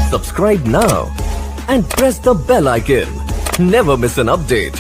Subscribe now and press the bell icon. Never miss an update.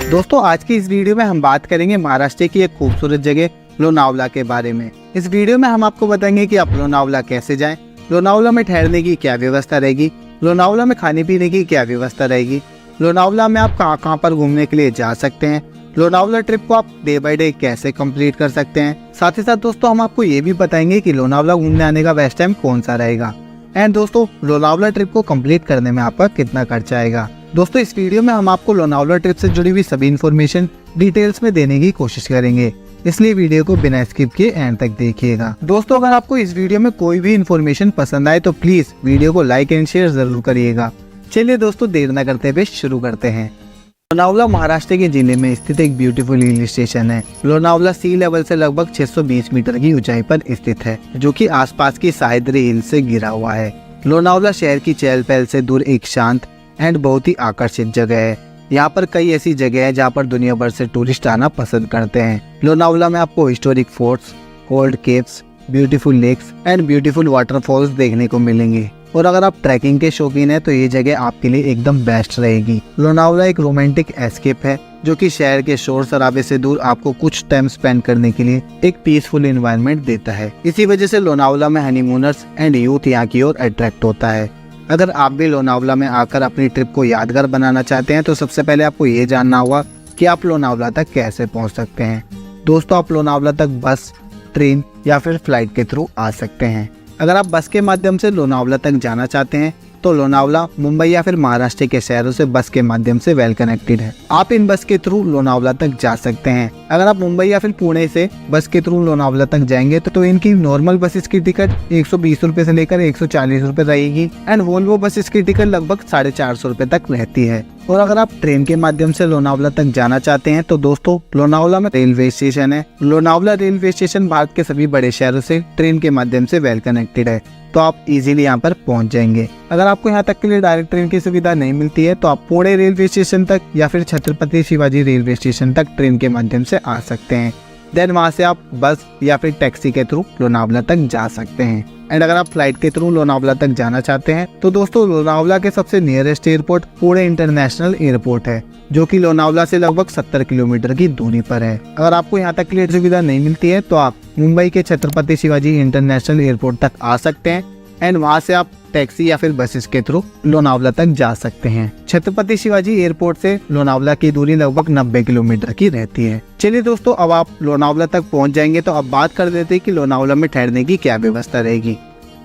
दोस्तों आज की इस वीडियो में हम बात करेंगे महाराष्ट्र की एक खूबसूरत जगह लोनावला के बारे में। इस वीडियो में हम आपको बताएंगे कि आप लोनावला कैसे जाएं, लोनावला में ठहरने की क्या व्यवस्था रहेगी, लोनावला में खाने पीने की क्या व्यवस्था रहेगी, लोनावला में आप कहां कहां पर घूमने के लिए जा सकते हैं, लोनावला ट्रिप को आप डे बाय डे कैसे कंप्लीट कर सकते हैं। साथ ही साथ दोस्तों हम आपको ये भी बताएंगे कि लोनावला घूमने आने का बेस्ट टाइम कौन सा रहेगा एंड दोस्तों लोनावला ट्रिप को कंप्लीट करने में आपका कितना खर्चा आएगा। दोस्तों इस वीडियो में हम आपको लोनावला ट्रिप से जुड़ी हुई सभी इन्फॉर्मेशन डिटेल्स में देने की कोशिश करेंगे, इसलिए वीडियो को बिना स्किप किए एंड तक देखिएगा। दोस्तों अगर आपको इस वीडियो में कोई भी इन्फॉर्मेशन पसंद आए तो प्लीज वीडियो को लाइक एंड शेयर जरूर करिएगा। चलिए दोस्तों देर न करते हुए शुरू करते हैं। लोनावला महाराष्ट्र के जिले में स्थित एक ब्यूटीफुल हिल स्टेशन है। लोनावला सी लेवल से लगभग 620 मीटर की ऊंचाई पर स्थित है, जो कि आसपास की सह्याद्री हिल से घिरा हुआ है। लोनावला शहर की चहल पहल से दूर एक शांत एंड बहुत ही आकर्षित जगह है। यहाँ पर कई ऐसी जगह है जहाँ पर दुनिया भर से टूरिस्ट आना पसंद करते हैं। लोनावला में आपको historic forts, old caves, beautiful lakes and beautiful waterfalls देखने को मिलेंगे। और अगर आप ट्रैकिंग के शौकीन हैं तो ये जगह आपके लिए एकदम बेस्ट रहेगी। लोनावला एक रोमांटिक एस्केप है जो कि शहर के शोर शराबे से दूर आपको कुछ टाइम स्पेंड करने के लिए एक पीसफुल एनवायरनमेंट देता है। इसी वजह से लोनावला में हनीमूनर्स एंड यूथ यहाँ की ओर अट्रैक्ट होता है। अगर आप भी लोनावला में आकर अपनी ट्रिप को यादगार बनाना चाहते हैं तो सबसे पहले आपको ये जानना होगा कि आप लोनावला तक कैसे पहुंच सकते हैं। दोस्तों आप लोनावला तक बस, ट्रेन या फिर फ्लाइट के थ्रू आ सकते हैं। अगर आप बस के माध्यम से लोनावला तक जाना चाहते हैं तो लोनावला मुंबई या फिर महाराष्ट्र के शहरों से बस के माध्यम से वेल कनेक्टेड है। आप इन बस के थ्रू लोनावला तक जा सकते हैं। अगर आप मुंबई या फिर पुणे से बस के थ्रू लोनावला तक जाएंगे तो इनकी नॉर्मल बसेस की टिकट 120 रुपए से लेकर 140 रुपए रहेगी एंड वोल्वो बसेस की टिकट लगभग 450 रुपए तक रहती है। और अगर आप ट्रेन के माध्यम से लोनावला तक जाना चाहते हैं तो दोस्तों लोनावला में रेलवे स्टेशन है। लोनावला रेलवे स्टेशन भारत के सभी बड़े शहरों से ट्रेन के माध्यम से वेल कनेक्टेड है, तो आप इजीली यहाँ पर पहुँच जाएंगे। अगर आपको यहाँ तक के लिए डायरेक्ट ट्रेन की सुविधा नहीं मिलती है तो आप पुणे रेलवे स्टेशन तक या फिर छत्रपति शिवाजी रेलवे स्टेशन तक ट्रेन के माध्यम से आ सकते हैं। देन वहाँ से आप बस या फिर टैक्सी के थ्रू लोनावला तक जा सकते हैं। एंड अगर आप फ्लाइट के थ्रू लोनावला तक जाना चाहते हैं तो दोस्तों लोनावला के सबसे nearest airport Pune international airport है, जो कि लोनावला से लगभग 70 किलोमीटर की दूरी पर है। अगर आपको यहाँ तक के लिए सुविधा नहीं मिलती है तो आप मुंबई के छत्रपति शिवाजी इंटरनेशनल एयरपोर्ट तक आ सकते हैं एंड वहाँ से आप टैक्सी या फिर बसेस के थ्रू लोनावला तक जा सकते हैं। छत्रपति शिवाजी एयरपोर्ट से लोनावला की दूरी लगभग 90 किलोमीटर की रहती है। चलिए दोस्तों अब आप लोनावला तक पहुंच जाएंगे तो अब बात कर देते हैं कि लोनावला में ठहरने की क्या व्यवस्था रहेगी।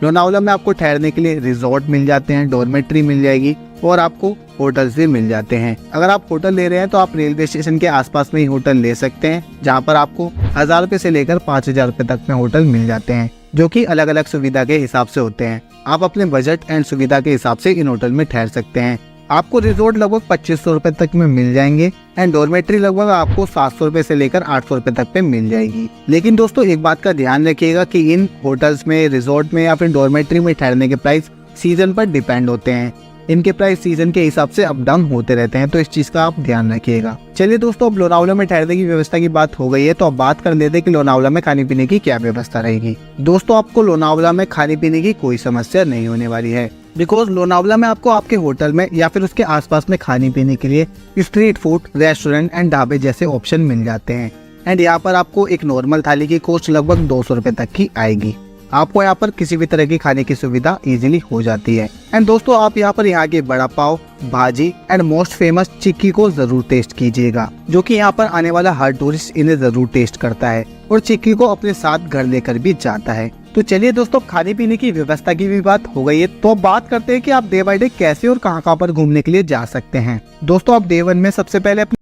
लोनावला में आपको ठहरने के लिए रिजॉर्ट मिल जाते हैं, डॉर्मेट्री मिल जाएगी और आपको होटल्स भी मिल जाते हैं। अगर आप होटल ले रहे हैं तो आप रेलवे स्टेशन के आसपास में ही होटल ले सकते हैं, जहाँ पर आपको 1000 रुपए से लेकर 5000 रुपए तक में होटल मिल जाते हैं, जो कि अलग अलग सुविधा के हिसाब से होते हैं। आप अपने बजट एंड सुविधा के हिसाब से इन होटल में ठहर सकते हैं। आपको रिजॉर्ट लगभग 2500 रुपए तक में मिल जाएंगे एंड डॉर्मेट्री लगभग आपको 700 रुपए से लेकर 800 रुपए तक पे मिल जाएगी। लेकिन दोस्तों एक बात का ध्यान रखिएगा कि इन होटल्स में, रिजॉर्ट में या फिर डॉर्मेट्री में ठहरने के प्राइस सीजन पर डिपेंड होते हैं। इनके प्राइस सीजन के हिसाब से अप डाउन होते रहते हैं, तो इस चीज का आप ध्यान रखिएगा। चलिए दोस्तों अब लोनावला में ठहरने की व्यवस्था की बात हो गई है तो अब बात कर लेते हैं कि लोनावला में खाने पीने की क्या व्यवस्था रहेगी। दोस्तों आपको लोनावला में खाने पीने की कोई समस्या नहीं होने वाली है, बिकॉज लोनावला में आपको आपके होटल में या फिर उसके आसपास में खाने पीने के लिए स्ट्रीट फूड, रेस्टोरेंट एंड ढाबे जैसे ऑप्शन मिल जाते हैं। एंड यहाँ पर आपको एक नॉर्मल थाली की कॉस्ट लगभग 200 रुपए तक की आएगी। आपको यहाँ पर किसी भी तरह की खाने की सुविधा इजीली हो जाती है। एंड दोस्तों आप यहाँ पर यहाँ के बड़ा पाव, भाजी एंड मोस्ट फेमस चिक्की को जरूर टेस्ट कीजिएगा, जो कि यहाँ पर आने वाला हर टूरिस्ट इन्हें जरूर टेस्ट करता है और चिक्की को अपने साथ घर लेकर भी जाता है। तो चलिए दोस्तों खाने पीने की व्यवस्था की भी बात हो गई है तो अब बात करते हैं कि आप डे बाय डे कैसे और कहाँ पर घूमने के लिए जा सकते हैं। दोस्तों आप डे 1 में सबसे पहले अपने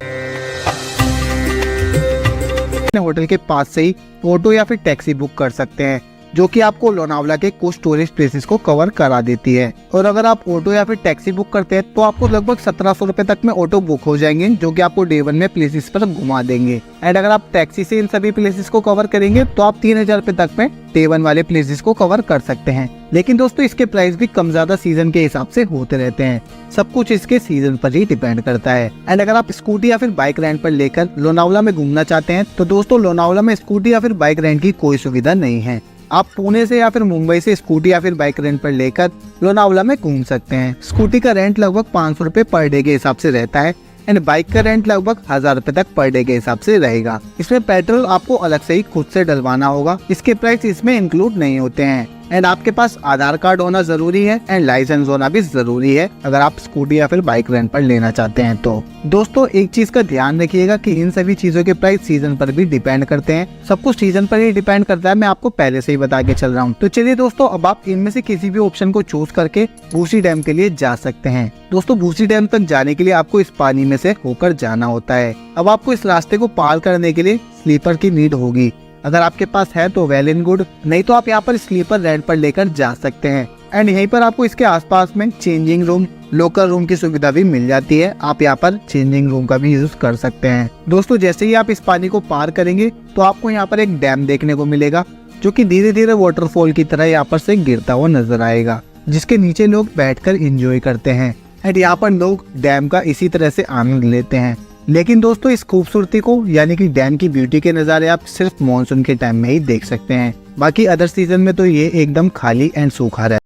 होटल के पास से ही ऑटो या फिर टैक्सी बुक कर सकते हैं। जो कि आपको लोनावला के कुछ टूरिस्ट प्लेसेस को कवर करा देती है। और अगर आप ऑटो या फिर टैक्सी बुक करते हैं तो आपको लगभग 1700 रुपए तक में ऑटो बुक हो जाएंगे, जो कि आपको डे 1 में प्लेसेस पर घुमा देंगे। एंड अगर आप टैक्सी से इन सभी प्लेसेस को कवर करेंगे तो आप 3000 रुपए तक में डे 1 वाले प्लेसेस को कवर कर सकते हैं। लेकिन दोस्तों इसके प्राइस भी कम ज्यादा सीजन के हिसाब से होते रहते हैं, सब कुछ इसके सीजन पर ही डिपेंड करता है। एंड अगर आप स्कूटी या फिर बाइक रेंट पर लेकर लोनावला में घूमना चाहते हैं तो दोस्तों लोनावला में स्कूटी या फिर बाइक रेंट की कोई सुविधा नहीं है। आप पुणे से या फिर मुंबई से स्कूटी या फिर बाइक रेंट पर लेकर लोनावला में घूम सकते हैं। स्कूटी का रेंट लगभग 500 रुपए पर डे के हिसाब से रहता है एंड बाइक का रेंट लगभग 1000 रुपए तक पर डे के हिसाब से रहेगा। इसमें पेट्रोल आपको अलग से ही खुद से डलवाना होगा, इसके प्राइस इसमें इंक्लूड नहीं होते हैं। एंड आपके पास आधार कार्ड होना जरूरी है एंड लाइसेंस होना भी जरूरी है अगर आप स्कूटी या फिर बाइक रेंट पर लेना चाहते हैं तो। दोस्तों एक चीज का ध्यान रखिएगा कि इन सभी चीजों के प्राइस सीजन पर भी डिपेंड करते हैं, सब कुछ सीजन पर ही डिपेंड करता है, मैं आपको पहले से ही बता के चल रहा हूँ। तो चलिए दोस्तों अब आप इनमें से किसी भी ऑप्शन को चूज करके भूसी डैम के लिए जा सकते हैं। दोस्तों भूसी डैम तक जाने के लिए आपको इस पानी में से होकर जाना होता है। अब आपको इस रास्ते को पार करने के लिए स्लीपर की नीड होगी, अगर आपके पास है तो वेल एंड गुड, नहीं तो आप यहाँ पर स्लीपर रेंट पर लेकर जा सकते हैं। एंड यहीं पर आपको इसके आसपास में चेंजिंग रूम, लोकल रूम की सुविधा भी मिल जाती है, आप यहाँ पर चेंजिंग रूम का भी यूज कर सकते हैं। दोस्तों जैसे ही आप इस पानी को पार करेंगे तो आपको यहाँ पर एक डैम देखने को मिलेगा, जो कि धीरे धीरे वाटरफॉल की तरह यहाँ पर से गिरता हुआ नजर आएगा, जिसके नीचे लोग बैठकर एंजॉय करते हैं। एंड यहाँ पर लोग डैम का इसी तरह से आनंद लेते हैं। लेकिन दोस्तों इस खूबसूरती को यानी कि डैम की ब्यूटी के नज़ारे आप सिर्फ मॉनसून के टाइम में ही देख सकते हैं, बाकी अदर सीजन में तो ये एकदम खाली एंड सूखा रहता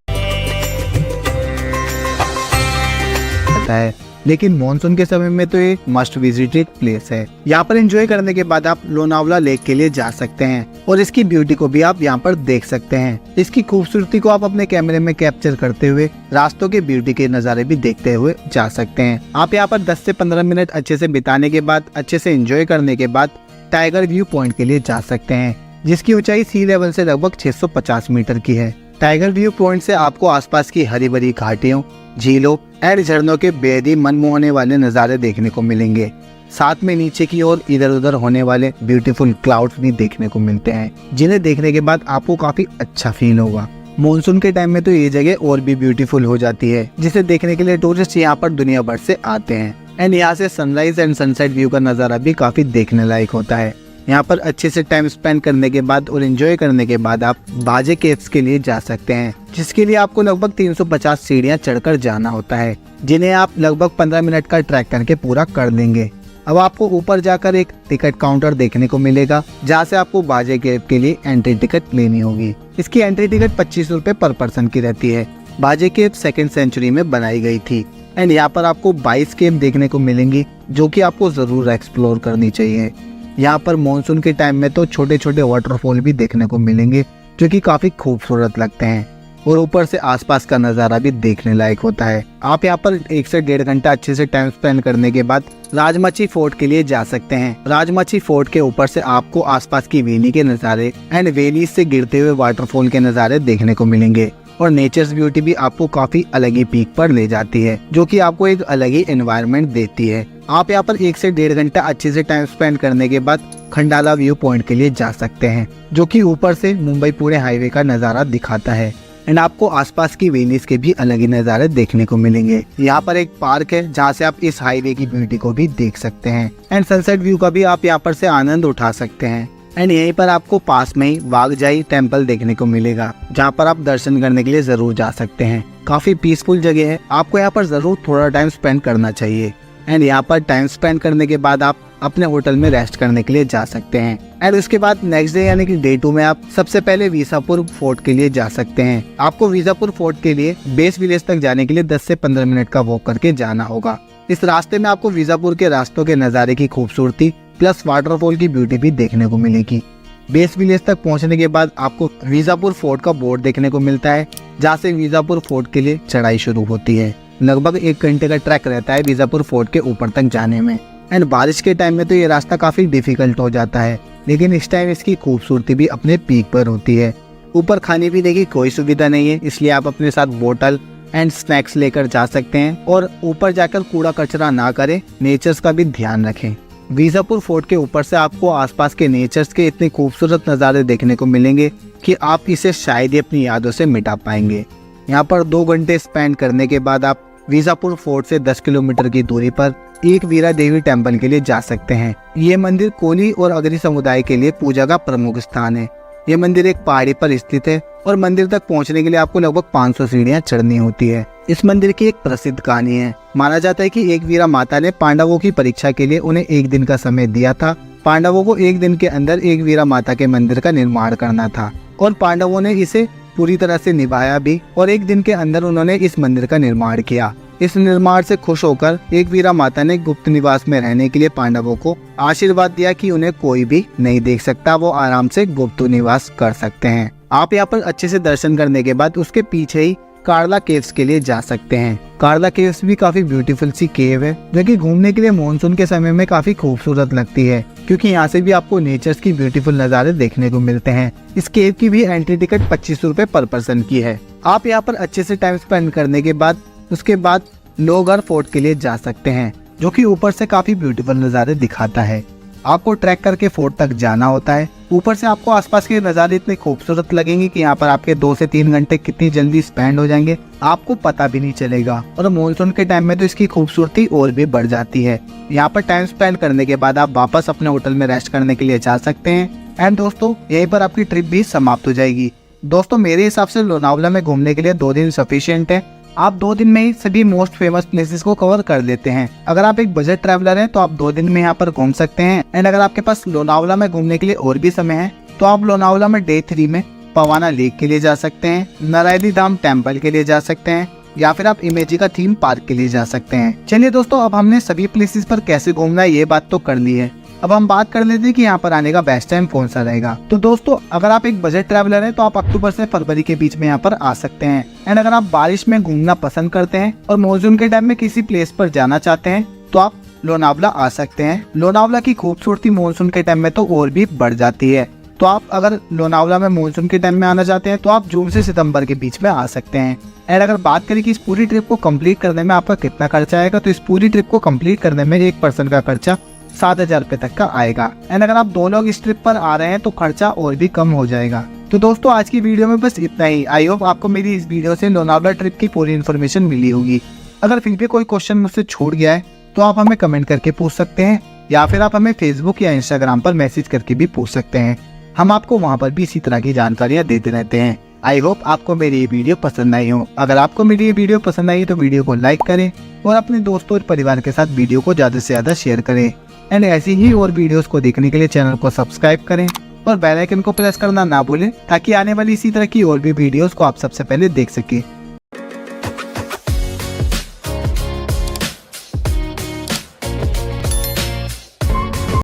है। लेकिन मॉनसून के समय में तो ये मस्ट विजिटेड प्लेस है। यहाँ पर एंजॉय करने के बाद आप लोनावला लेक के लिए जा सकते हैं और इसकी ब्यूटी को भी आप यहाँ पर देख सकते हैं। इसकी खूबसूरती को आप अपने कैमरे में कैप्चर करते हुए रास्तों के ब्यूटी के नज़ारे भी देखते हुए जा सकते हैं। आप यहाँ पर 10 से 15 मिनट अच्छे से बिताने के बाद, अच्छे से एंजॉय करने के बाद टाइगर व्यू पॉइंट के लिए जा सकते हैं, जिसकी ऊंचाई सी लेवल से लगभग 650 मीटर की है। टाइगर व्यू पॉइंट से आपको आसपास की हरी भरी घाटियों, झीलों एंड झरनों के बेहद ही मनमोहने वाले नज़ारे देखने को मिलेंगे। साथ में नीचे की ओर इधर उधर होने वाले ब्यूटीफुल क्लाउड्स भी देखने को मिलते हैं, जिन्हें देखने के बाद आपको काफी अच्छा फील होगा। मॉनसून के टाइम में तो ये जगह और भी ब्यूटीफुल हो जाती है, जिसे देखने के लिए टूरिस्ट यहाँ पर दुनिया भर से आते हैं। एंड यहाँ से सनराइज एंड सनसेट व्यू का नज़ारा भी काफी देखने लायक होता है। यहाँ पर अच्छे से टाइम स्पेंड करने के बाद और एंजॉय करने के बाद आप बाजे केव्स के लिए जा सकते हैं, जिसके लिए आपको लगभग 350 सीढ़ियाँ चढ़कर जाना होता है, जिन्हें आप लगभग 15 मिनट का ट्रैक करके पूरा कर लेंगे। अब आपको ऊपर जाकर एक टिकट काउंटर देखने को मिलेगा, जहाँ से आपको बाजे केव के लिए एंट्री टिकट लेनी होगी। इसकी एंट्री टिकट 25 रुपए पर पर्सन की रहती है। बाजे केव 2nd सेंचुरी में बनाई गई थी। एंड यहाँ पर आपको 22 केव देखने को मिलेंगी, जो कि आपको जरूर एक्सप्लोर करनी चाहिए। यहाँ पर मॉनसून के टाइम में तो छोटे छोटे वाटरफॉल भी देखने को मिलेंगे, जो कि काफी खूबसूरत लगते हैं और ऊपर से आसपास का नज़ारा भी देखने लायक होता है। आप यहाँ पर 1 से 1.5 घंटा अच्छे से टाइम स्पेंड करने के बाद राजमाची फोर्ट के लिए जा सकते हैं। राजमाची फोर्ट के ऊपर से आपको आसपास की वैली के नज़ारे एंड वैली से गिरते हुए वाटरफॉल के नज़ारे देखने को मिलेंगे और नेचर्स ब्यूटी भी आपको काफी अलग ही पीक पर ले जाती है, जो कि आपको एक अलग ही एनवायरनमेंट देती है। आप यहाँ पर 1 से 1.5 घंटा अच्छे से टाइम स्पेंड करने के बाद खंडाला व्यू पॉइंट के लिए जा सकते हैं, जो कि ऊपर से मुंबई पुणे हाईवे का नज़ारा दिखाता है। एंड आपको आसपास की वैलीज के भी अलग ही नज़ारे देखने को मिलेंगे। यहाँ पर एक पार्क है, जहाँ से आप इस हाईवे की ब्यूटी को भी देख सकते हैं एंड सनसेट व्यू का भी आप यहाँ पर से आनंद उठा सकते हैं। एंड यहीं पर आपको पास में ही वाघजाई टेम्पल देखने को मिलेगा, जहाँ पर आप दर्शन करने के लिए जरूर जा सकते हैं। काफी पीसफुल जगह है, आपको यहाँ पर जरूर थोड़ा टाइम स्पेंड करना चाहिए। एंड यहाँ पर टाइम स्पेंड करने के बाद आप अपने होटल में रेस्ट करने के लिए जा सकते हैं। एंड उसके बाद नेक्स्ट डे यानी कि डे 2 में आप सबसे पहले विसापुर फोर्ट के लिए जा सकते हैं। आपको विसापुर फोर्ट के लिए बेस विलेज तक जाने के लिए 10 से 15 मिनट का वॉक करके जाना होगा। इस रास्ते में आपको विसापुर के रास्तों के नज़ारे की खूबसूरती प्लस वाटरफॉल की ब्यूटी भी देखने को मिलेगी। बेस विलेज तक पहुंचने के बाद आपको विसापुर फोर्ट का बोर्ड देखने को मिलता है, जहाँ से विसापुर फोर्ट के लिए चढ़ाई शुरू होती है। लगभग 1 घंटे का ट्रैक रहता है विसापुर फोर्ट के ऊपर तक जाने में। एंड बारिश के टाइम में तो ये रास्ता काफी डिफिकल्ट हो जाता है, लेकिन इस टाइम इसकी खूबसूरती भी अपने पीक पर होती है। ऊपर खाने पीने की कोई सुविधा नहीं है, इसलिए आप अपने साथ बोतल एंड स्नैक्स लेकर जा सकते हैं और ऊपर जाकर कूड़ा कचरा ना करें, नेचर्स का भी ध्यान रखें। वीजापुर फोर्ट के ऊपर से आपको आसपास के नेचर्स के इतने खूबसूरत नज़ारे देखने को मिलेंगे कि आप इसे शायद ही अपनी यादों से मिटा पाएंगे। यहाँ पर 2 घंटे स्पेंड करने के बाद आप वीजापुर फोर्ट से 10 किलोमीटर की दूरी पर एक वीरा देवी टेम्पल के लिए जा सकते हैं। ये मंदिर कोली और अगरी समुदाय के लिए पूजा का प्रमुख स्थान है। ये मंदिर एक पहाड़ी पर स्थित है और मंदिर तक पहुंचने के लिए आपको लगभग 500 सीढ़ियां चढ़नी होती है। इस मंदिर की एक प्रसिद्ध कहानी है। माना जाता है कि एक वीरा माता ने पांडवों की परीक्षा के लिए उन्हें 1 दिन का समय दिया था। पांडवों को 1 दिन के अंदर एक वीरा माता के मंदिर का निर्माण करना था और पांडवों ने इसे पूरी तरह से निभाया भी और 1 दिन के अंदर उन्होंने इस मंदिर का निर्माण किया। इस निर्माण से खुश होकर एक वीरा माता ने गुप्त निवास में रहने के लिए पांडवों को आशीर्वाद दिया कि उन्हें कोई भी नहीं देख सकता, वो आराम से गुप्त निवास कर सकते हैं। आप यहाँ पर अच्छे से दर्शन करने के बाद उसके पीछे ही कार्ला केव्स के लिए जा सकते हैं। कार्ला केव्स भी काफी ब्यूटीफुल सी केव है जो कि घूमने के लिए मानसून के समय में काफी खूबसूरत लगती है, क्योंकि यहाँ से भी आपको नेचर्स की ब्यूटीफुल नज़ारे देखने को मिलते हैं। इस केव की भी एंट्री टिकट 25 रुपए पर पर्सन की है। आप यहाँ पर अच्छे से टाइम स्पेंड करने के बाद उसके बाद लोहगढ़ फोर्ट के लिए जा सकते हैं, जो कि ऊपर से काफी ब्यूटीफुल नज़ारे दिखाता है। आपको ट्रैक करके फोर्ट तक जाना होता है। ऊपर से आपको आसपास के नज़ारे इतने खूबसूरत लगेंगे कि यहाँ पर आपके 2 से 3 घंटे कितनी जल्दी स्पेंड हो जाएंगे आपको पता भी नहीं चलेगा। और मानसून के टाइम में तो इसकी खूबसूरती और भी बढ़ जाती है। यहाँ पर टाइम स्पेंड करने के बाद आप वापस अपने होटल में रेस्ट करने के लिए जा सकते हैं। एंड दोस्तों, यहीं पर आपकी ट्रिप भी समाप्त हो जाएगी। दोस्तों, मेरे हिसाब से लोनावला में घूमने के लिए 2 दिन सफिशिएंट है। आप 2 दिन में ही सभी मोस्ट फेमस प्लेसेस को कवर कर लेते हैं। अगर आप एक बजट ट्रैवलर हैं तो आप 2 दिन में यहाँ पर घूम सकते हैं। एंड अगर आपके पास लोनावला में घूमने के लिए और भी समय है तो आप लोनावला में डे 3 में पवाना लेक के लिए जा सकते हैं, नारायणी धाम टेम्पल के लिए जा सकते हैं, या फिर आप इमेजिका थीम पार्क के लिए जा सकते हैं। चलिए दोस्तों, अब हमने सभी प्लेसेस पर कैसे घूमना है ये बात तो कर ली है। अब हम बात कर लेते हैं कि यहाँ पर आने का बेस्ट टाइम कौन सा रहेगा। तो दोस्तों, अगर आप एक बजट ट्रैवलर हैं तो आप अक्टूबर से फरवरी के बीच में यहाँ पर आ सकते हैं। एंड अगर आप बारिश में घूमना पसंद करते हैं और मानसून के टाइम में किसी प्लेस पर जाना चाहते हैं तो आप लोनावला आ सकते हैं। लोनावला की खूबसूरती मानसून के टाइम में तो और भी बढ़ जाती है। तो आप अगर लोनावला में मानसून के टाइम में आना चाहते हैं तो आप जून से सितंबर के बीच में आ सकते हैं। एंड अगर बात करें कि इस पूरी ट्रिप को कंप्लीट करने में आपका कितना खर्चा आएगा, तो इस पूरी ट्रिप को कंप्लीट करने में एक पर्सन का खर्चा 7,000 रुपए तक का आएगा। एंड अगर आप 2 लोग इस ट्रिप पर आ रहे हैं तो खर्चा और भी कम हो जाएगा। तो दोस्तों, आज की वीडियो में बस इतना ही। आई होप आपको मेरी इस वीडियो से लोनावला ट्रिप की पूरी इन्फॉर्मेशन मिली होगी। अगर फिर भी कोई क्वेश्चन मुझसे छूट गया है तो आप हमें कमेंट करके पूछ सकते हैं, या फिर आप हमें फेसबुक या इंस्टाग्राम पर मैसेज करके भी पूछ सकते हैं। हम आपको वहाँ पर भी इसी तरह की जानकारियाँ देते रहते हैं। आई होप आपको मेरी ये वीडियो पसंद आई हो। अगर आपको मेरी ये वीडियो पसंद आई तो वीडियो को लाइक करें और अपने दोस्तों और परिवार के साथ वीडियो को ज़्यादा से ज़्यादा शेयर करें। एंड ऐसी ही और वीडियोस को देखने के लिए चैनल को सब्सक्राइब करें और बेल आइकन को प्रेस करना ना भूलें, ताकि आने वाली इसी तरह की और भी वीडियोस को आप सबसे पहले देख सकें।